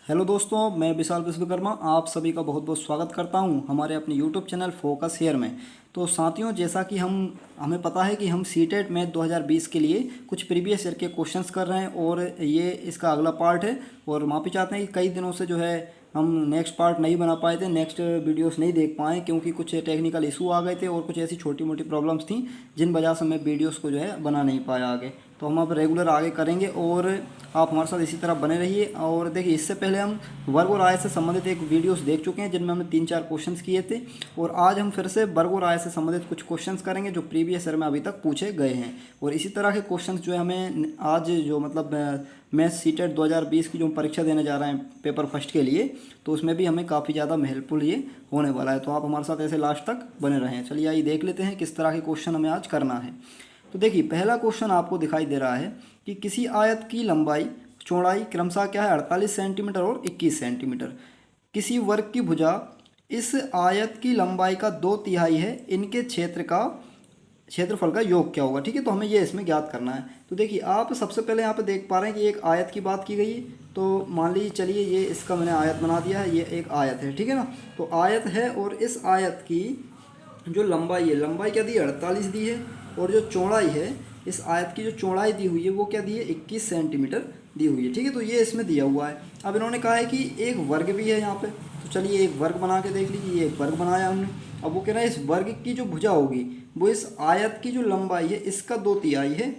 Hello दोस्तों, मैं विशाल विश्वकर्मा आप सभी का बहुत बहुत स्वागत करता हूं हमारे अपने यूट्यूब चैनल फोकस हेयर में। तो साथियों, जैसा कि हमें पता है कि हम सीटेट मैथ 2020 के लिए कुछ प्रीवियस ईयर के क्वेश्चंस कर रहे हैं और ये इसका अगला पार्ट है। और माफ़ी चाहते हैं कि कई दिनों से जो है हम नेक्स्ट पार्ट नहीं बना पाए थे, नेक्स्ट वीडियोस नहीं देख पाए क्योंकि कुछ टेक्निकल इशू आ गए थे और कुछ ऐसी छोटी मोटी प्रॉब्लम्स थी जिन वजह से मैं वीडियोस को जो है बना नहीं पाया आगे। तो हम अब रेगुलर आगे करेंगे और आप हमारे साथ इसी तरह बने रहिए। और देखिए, इससे पहले हम वर्ग और आय से संबंधित एक वीडियोस देख चुके हैं जिनमें हमने 3-4 क्वेश्चंस किए थे। और आज हम फिर से वर्ग और आय से संबंधित कुछ क्वेश्चंस करेंगे जो प्रीवियस ईयर में अभी तक पूछे गए हैं। और इसी तरह के क्वेश्चंस जो है हमें आज जो मैं सीटेट 2020 की जो परीक्षा देने जा रहे हैं पेपर फर्स्ट के लिए, तो उसमें भी हमें काफ़ी ज़्यादा हेल्पफुल ये होने वाला है। तो आप हमारे साथ ऐसे लास्ट तक बने रहें। चलिए आइए देख लेते हैं किस तरह के क्वेश्चन हमें आज करना है। तो देखिए, पहला क्वेश्चन आपको दिखाई दे रहा है कि किसी आयत की लंबाई चौड़ाई क्रमशः क्या है 48 सेंटीमीटर और 21 सेंटीमीटर। किसी वर्ग की भुजा इस आयत की लंबाई का 2/3 है, इनके क्षेत्रफल का योग क्या होगा। ठीक है, तो हमें ये इसमें ज्ञात करना है। तो देखिए, आप सबसे पहले यहाँ पे देख पा रहे हैं कि एक आयत की बात की गई है। तो मान लीजिए, चलिए ये इसका मैंने आयत बना दिया है, ये एक आयत है, ठीक है ना। तो आयत है और इस आयत की जो लंबाई है, लंबाई क्या दी है 48 दी है। और जो चौड़ाई है, इस आयत की जो चौड़ाई दी हुई है वो क्या दी है 21 सेंटीमीटर दी हुई है। ठीक है, तो ये इसमें दिया हुआ है। अब इन्होंने कहा है कि एक वर्ग भी है यहाँ पे। तो चलिए एक वर्ग बना के देख लीजिए, ये एक वर्ग बनाया हमने। अब वो कह रहा है इस वर्ग की जो भुजा होगी वो इस आयत की जो लंबाई है इसका 2/3 है।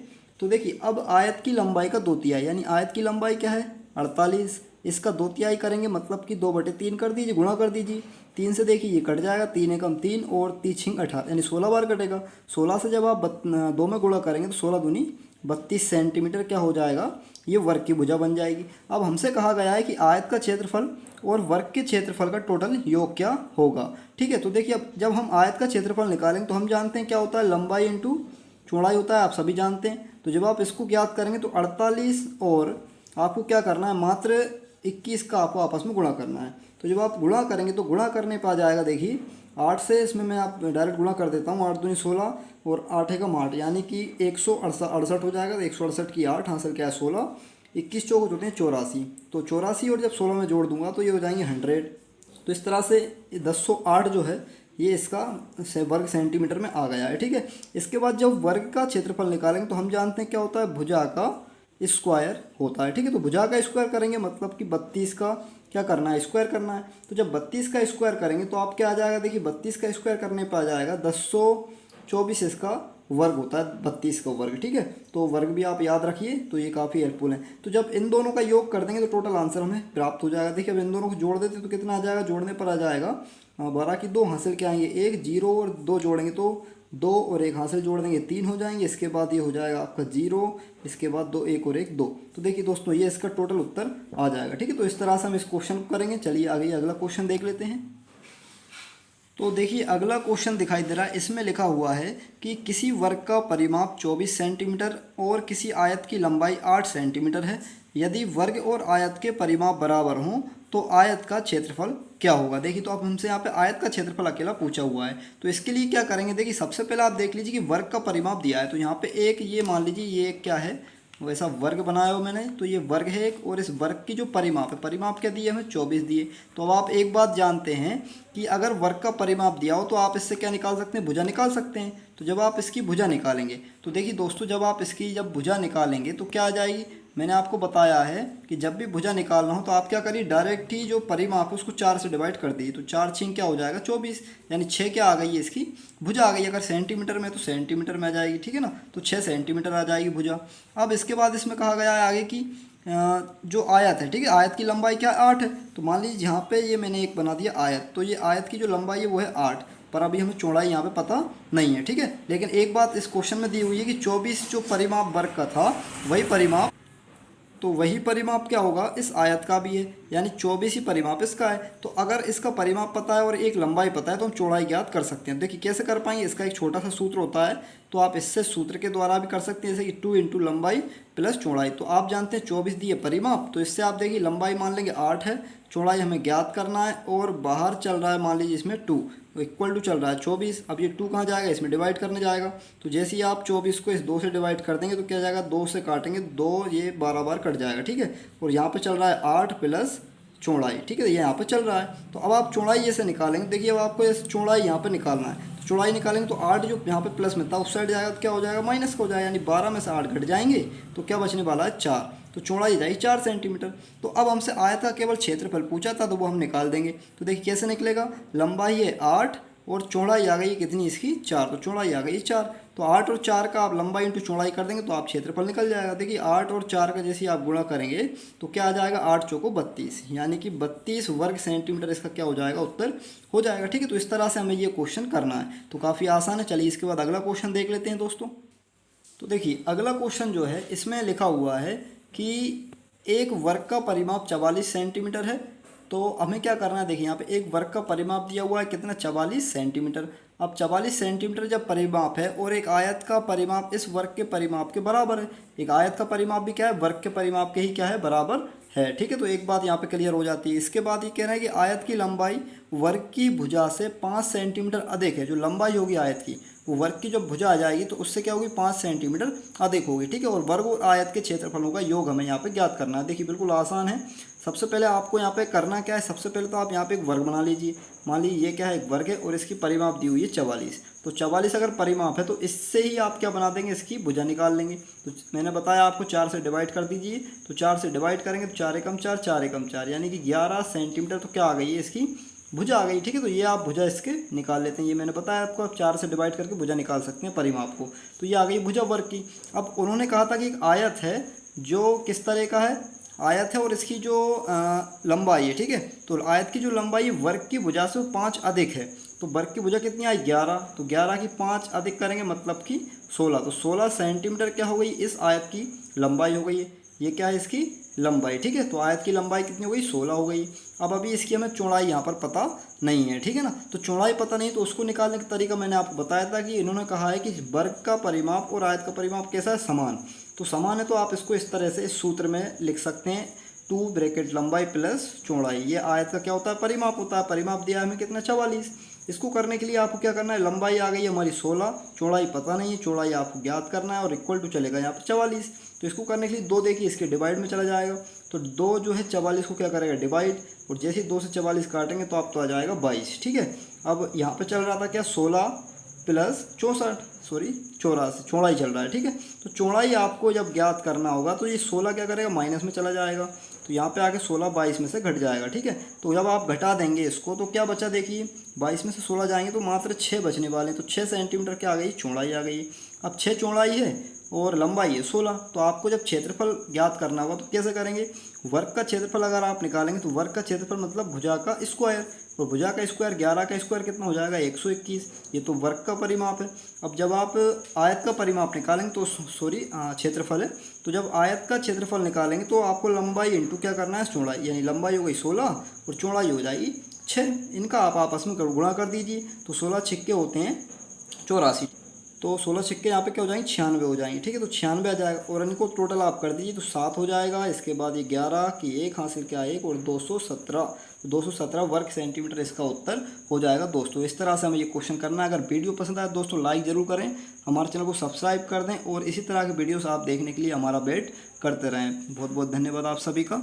तो देखिए, अब आयत की लंबाई का 2/3 यानी आयत की लंबाई क्या है 48, इसका 2/3 करेंगे मतलब कि 2/3 कर दीजिए, गुणा कर दीजिए। 3 से देखिए ये कट जाएगा, 3 एकम 3 और 3 18 यानी 16 बार कटेगा। 16 से जब आप 2 में गुणा करेंगे तो 16 दूनी 32 सेंटीमीटर क्या हो जाएगा, ये वर्ग की भुजा बन जाएगी। अब हमसे कहा गया है कि आयत का क्षेत्रफल और वर्ग के क्षेत्रफल का टोटल योग क्या होगा। ठीक है, तो देखिए, अब जब हम आयत का क्षेत्रफल निकालेंगे तो हम जानते हैं क्या होता है, लंबाई इंटू चौड़ाई होता है, आप सभी जानते हैं। तो जब आप इसको ज्ञात करेंगे तो 48 और आपको क्या करना है, मात्र 21 का आपको आपस में गुणा करना है। तो जब आप गुणा करेंगे तो गुणा करने पर आ जाएगा, देखिए 8 से इसमें मैं आप डायरेक्ट गुणा कर देता हूँ। 8 दूनी 16 और 8 एकम 8 यानी कि 168 हो जाएगा। तो 168 की 8 हासिल क्या है 16, 21 चौक होते हैं 84। तो 84 और जब 16 में जोड़ दूंगा तो ये हो जाएंगे 100। तो इस तरह से 1008 जो है ये इसका वर्ग सेंटीमीटर में आ गया है। ठीक है, इसके बाद जब वर्ग का क्षेत्रफल निकालेंगे तो हम जानते हैं क्या होता है, भुजा का स्क्वायर होता है। ठीक है, तो भुजा का स्क्वायर करेंगे मतलब कि 32 का क्या करना है, स्क्वायर करना है। तो जब 32 का स्क्वायर करेंगे तो आप क्या आ जाएगा, देखिए 32 का स्क्वायर करने पर आ जाएगा 1024, इसका वर्ग होता है 32 का वर्ग। ठीक है, तो वर्ग भी आप याद रखिए, तो ये काफ़ी हेल्पफुल है। तो जब इन दोनों का योग कर देंगे तो टोटल आंसर हमें प्राप्त हो जाएगा। देखिए, अब इन दोनों को जोड़ देते तो कितना आ जाएगा, जोड़ने पर आ जाएगा 12 की 2 हासिल क्या आएंगे 1, 0 और 2 जोड़ेंगे तो 2 और 1 हासिल जोड़ देंगे 3 हो जाएंगे। इसके बाद ये हो जाएगा आपका 0, इसके बाद 2, 1 और 1 2। तो देखिए दोस्तों, ये इसका टोटल उत्तर आ जाएगा। ठीक है, तो इस तरह से हम इस क्वेश्चन को करेंगे। चलिए आगे अगला क्वेश्चन देख लेते हैं। तो देखिए, अगला क्वेश्चन दिखाई दे रहा है, इसमें लिखा हुआ है कि किसी वर्ग का परिमाप 24 सेंटीमीटर और किसी आयत की लंबाई 8 सेंटीमीटर है। यदि वर्ग और आयत के परिमाप बराबर हों तो आयत का क्षेत्रफल क्या होगा। देखिए, तो अब हमसे यहाँ पे आयत का क्षेत्रफल अकेला पूछा हुआ है। तो इसके लिए क्या करेंगे, देखिए सबसे पहले आप देख लीजिए कि वर्ग का परिमाप दिया है। तो यहाँ पे एक, ये मान लीजिए ये एक क्या है, वैसा वर्ग बनाया हो मैंने, तो ये वर्ग है एक। और इस वर्ग की जो परिमाप है, परिमाप क्या दिए हमें 24 दिए। तो अब आप एक बात जानते हैं कि अगर वर्ग का परिमाप दिया हो तो आप इससे क्या निकाल सकते हैं, भुजा निकाल सकते हैं। तो जब आप इसकी भुजा निकालेंगे तो देखिए दोस्तों, जब आप इसकी जब भुजा निकालेंगे तो क्या आ जाएगी, मैंने आपको बताया है कि जब भी भुजा निकालना हो तो आप क्या करिए, डायरेक्ट ही जो परिमाप है उसको 4 से डिवाइड कर दीजिए। तो 4 छीन क्या हो जाएगा 24, यानी 6 क्या आ गई है इसकी भुजा आ गई। अगर सेंटीमीटर में तो सेंटीमीटर में आ जाएगी। ठीक है ना, तो 6 सेंटीमीटर आ जाएगी भुजा। अब इसके बाद इसमें कहा गया है आगे की जो आयत है, ठीक है, आयत की लंबाई क्या 8 है। तो मान लीजिए यहाँ पे ये मैंने एक बना दिया आयत, तो ये आयत की जो लंबाई है वो है 8, पर अभी हमें चौड़ाई यहाँ पे पता नहीं है। ठीक है, लेकिन एक बात इस क्वेश्चन में दी हुई है कि 24 जो परिमाप वर्ग का था वही परिमाप, तो वही परिमाप क्या होगा इस आयत का भी है, यानी 24 ही परिमाप इसका है। तो अगर इसका परिमाप पता है और एक लंबाई पता है तो हम चौड़ाई ज्ञात कर सकते हैं। देखिए कैसे कर पाएंगे, इसका एक छोटा सा सूत्र होता है, तो आप इससे सूत्र के द्वारा भी कर सकते हैं, जैसे कि 2 इंटू लंबाई प्लस चौड़ाई। तो आप जानते हैं 24 दिए परिमाप, तो इससे आप देखिए लंबाई मान लेंगे 8 है, चौड़ाई हमें ज्ञात करना है, और बाहर चल रहा है मान लीजिए इसमें 2, इक्वल टू चल रहा है 24। अब ये 2 कहाँ जाएगा, इसमें डिवाइड करने जाएगा। तो जैसे ही आप 24 को इस 2 से डिवाइड कर देंगे तो क्या जाएगा, 2 से काटेंगे 2, ये 12 बार कट जाएगा। ठीक है, और यहाँ पे चल रहा है 8 प्लस चौड़ाई, ठीक है, ये यहाँ पे चल रहा है। तो अब आप चौड़ाई जैसे निकालेंगे, देखिए अब आपको ऐसे चौड़ाई यहाँ पे निकालना है, तो चौड़ाई निकालेंगे तो 8 जो यहाँ पे प्लस में था उस साइड जाएगा तो क्या हो जाएगा, माइनस का हो जाएगा, यानी 12 में से 8 घट जाएंगे तो क्या बचने वाला है 4, तो चौड़ाई जाएगी 4 सेंटीमीटर। तो अब हमसे आयत का केवल क्षेत्रफल पूछा था तो वो हम निकाल देंगे। तो देखिए कैसे निकलेगा, लंबाई है 8 और चौड़ाई आ गई कितनी इसकी 4, तो चौड़ाई आ गई 4। तो 8 और 4 का आप लंबाई इंटू चौड़ाई कर देंगे तो आप क्षेत्रफल निकल जाएगा। देखिए 8 और 4 का जैसे आप गुणा करेंगे तो क्या आ जाएगा, 8 चौको 32, यानी कि 32 वर्ग सेंटीमीटर इसका क्या हो जाएगा, उत्तर हो जाएगा। ठीक है, तो इस तरह से हमें ये क्वेश्चन करना है, तो काफ़ी आसान है। चलिए इसके बाद अगला क्वेश्चन देख लेते हैं दोस्तों। तो देखिए अगला क्वेश्चन जो है इसमें लिखा हुआ है कि एक वर्ग का परिमाप 44 सेंटीमीटर है। तो हमें क्या करना है, देखिए यहाँ पे एक वर्ग का परिमाप दिया हुआ है कितना, 44 सेंटीमीटर। अब 44 सेंटीमीटर जब परिमाप है और एक आयत का परिमाप इस वर्ग के परिमाप के बराबर है, एक आयत का परिमाप भी क्या है, वर्ग के परिमाप के ही क्या है, बराबर है। ठीक है, तो एक बात यहाँ पे क्लियर हो जाती है। इसके बाद ये कह रहा है कि आयत की लंबाई वर्ग की भुजा से 5 सेंटीमीटर अधिक है। जो लंबाई होगी आयत की वो वर्ग की जब भुजा आ जाएगी तो उससे क्या होगी, 5 सेंटीमीटर अधिक होगी। ठीक है, और वर्ग और आयत के क्षेत्रफलों का योग हमें यहाँ पे ज्ञात करना है। देखिए बिल्कुल आसान है। सबसे पहले आपको यहाँ पे करना क्या है, सबसे पहले तो आप यहाँ पे एक वर्ग बना लीजिए। मान लीजिए ये क्या है, एक वर्ग है और इसकी परिमाप दी हुई है 44। तो 44 अगर परिमाप है तो इससे ही आप क्या बना देंगे, इसकी भुजा निकाल लेंगे। तो मैंने बताया आपको 4 से डिवाइड कर दीजिए, तो 4 से डिवाइड करेंगे तो 4 एकम 4, 4 एकम 4, यानी कि 11 सेंटीमीटर तो क्या आ गई है, इसकी भुजा आ गई। ठीक है, तो ये आप भुजा इसके निकाल लेते हैं। ये मैंने बताया आपको, आप 4 से डिवाइड करके भुजा निकाल सकते हैं परिमाप को। तो ये आ गई भुजा वर्ग की। अब उन्होंने कहा था कि एक आयत है जो किस तरह का है, आयत है और इसकी जो लंबाई है, ठीक है, तो आयत की जो लंबाई वर्ग की भुजा से 5 अधिक है। तो वर्ग की भुजा कितनी आई, 11, तो 11 की 5 अधिक करेंगे मतलब कि 16, तो 16 सेंटीमीटर क्या हो गई, इस आयत की लंबाई हो गई है। ये क्या है, इसकी लंबाई। ठीक है, तो आयत की लंबाई कितनी हो गई, 16 हो गई। अब अभी इसकी हमें चौड़ाई यहाँ पर पता नहीं है, ठीक है ना, तो चौड़ाई पता नहीं तो उसको निकालने का तरीका मैंने आपको बताया था कि इन्होंने कहा है कि वर्ग का परिमाप और आयत का परिमाप कैसा है, समान। तो समान है तो आप इसको इस तरह से इस सूत्र में लिख सकते हैं, 2 ब्रैकेट लंबाई प्लस चौड़ाई। ये आयत का क्या होता है, परिमाप होता है। परिमाप दिया है हमें कितना, 44। इसको करने के लिए आपको क्या करना है, लंबाई आ गई है हमारी 16, चौड़ाई पता नहीं है, चौड़ाई आपको ज्ञात करना है और इक्वल टू चलेगा यहाँ पे 44। तो इसको करने के लिए 2 देखिए इसके डिवाइड में चला जाएगा, तो 2 जो है 44 को क्या करेगा, डिवाइड, और जैसे 2 से 44 काटेंगे तो आप तो आ जाएगा 22। ठीक है, अब यहाँ पे चल रहा था क्या, 16 प्लस 64, सॉरी 84, चौड़ाई चल रहा है। ठीक है, तो चौड़ाई आपको जब ज्ञात करना होगा तो ये 16 क्या करेगा, माइनस में चला जाएगा, तो यहाँ पे आके 16 22 में से घट जाएगा। ठीक है, तो जब आप घटा देंगे इसको तो क्या बचा, देखिए 22 में से 16 जाएंगे तो मात्र 6 बचने वाले हैं। तो 6 सेंटीमीटर क्या आ गई, चौड़ाई आ गई। अब 6 चौड़ाई है और लंबाई है 16, तो आपको जब क्षेत्रफल ज्ञात करना होगा तो कैसे करेंगे, वर्ग का क्षेत्रफल अगर आप निकालेंगे तो वर्ग का क्षेत्रफल मतलब भुजा का स्क्वायर, और भुजा का स्क्वायर 11 का स्क्वायर कितना हो जाएगा, 121। ये तो वर्ग का परिमाप है। अब जब आप आयत का परिमाप निकालेंगे तो सॉरी क्षेत्रफल है, तो जब आयत का क्षेत्रफल निकालेंगे तो आपको लंबाई इंटू क्या करना है, चौड़ाई, यानी लंबाई हो गई 16 और चौड़ाई हो जाएगी 6। इनका आप आपस में गुणा कर दीजिए, तो 16 छिक्के होते हैं 84, तो 16 छिक्के यहाँ पे क्या हो जाएंगे, 96 हो जाएंगे। ठीक है, तो 96 आ जाएगा और इनको टोटल आप कर दीजिए तो 7 हो जाएगा। इसके बाद ये 11 की 1 हासिल क्या 1 और 217 वर्ग सेंटीमीटर इसका उत्तर हो जाएगा दोस्तों। इस तरह से हमें ये क्वेश्चन करना है। अगर वीडियो पसंद आए दोस्तों लाइक ज़रूर करें, हमारे चैनल को सब्सक्राइब कर दें और इसी तरह के वीडियोस आप देखने के लिए हमारा वेट करते रहें। बहुत बहुत धन्यवाद आप सभी का।